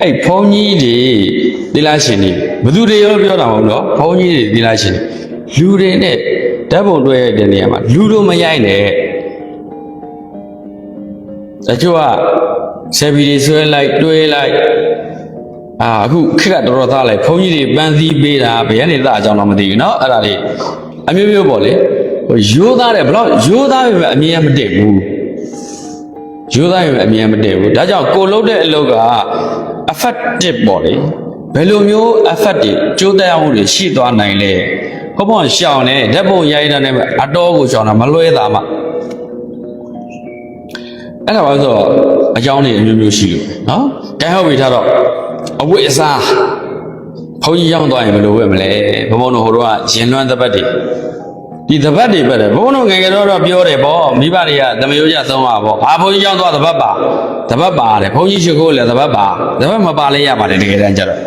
အဲ့ဘုန်းကြီးတွေသီလရှင်တွေဘယ်သူတွေရောပြောတာမဟုတ်တော့ဘုန်းကြီးတွေသီလရှင်တွေလူတွေနဲ့ဓာတ်ပုံတွေ့ရတဲ့နေရာမှာလူတို့မရိုက်နဲ့တချို့ကဆယ်ပီတွေဆွဲလိုက်တွေးလိုက်အခုခက်ကတော်တော်သားလိုက်ဘုန်းကြီးတွေပန်းစည်းပေးတာဘယ်ကနေသားအကြောင်းတော့မသိဘူးเนาะအဲ့ဒါလေးအမျိုးမျိုးပေါ့လေရိုးသားတယ်ဘလို့ရိုးသားပဲအမြင်မတည့်ဘူးရိုးသားပဲအမြင်မတည့်ဘူးဒါကြောင့်ကိုလှုပ်တဲ့အလုပ်က effective ပေါ့လေဘယ်လိုမျိုး effect တွေကျိုးသက်ရောက်မှုတွေရှိသွားနိုင်လဲဘုံဘုံရှောင်းနေဓာတ်ပုံရိုက်တာနဲ့အတော်ကိုရှောင်းတာမလွဲတာမှအဲ့ဒါပါဆိုတော့အကြောင်းတွေအမျိုးမျိုးရှိလို့နော်ကဲဟုတ်ပြီထားတော့အဝိအစားဘုန်းကြီးရောက်သွားရင်ဘယ်လိုဝယ်မလဲဘုံဘုံတို့ဟိုတော့ရင်လွမ်းသပတ်တွေဒီသပတ်တွေပဲဘုံဘုံတို့ငယ်ငယ်တော့ပြောတယ်ပေါ့မိဘတွေကသမယိုးကြသုံးပါပေါ့ဘုန်းကြီးရောက်သွားသပတ်ပါတယ်ဘုန်းကြီးရှိခိုးလေသပတ်ပါသပတ်မပါလဲရပါတယ်တကယ်တမ်းကျတော့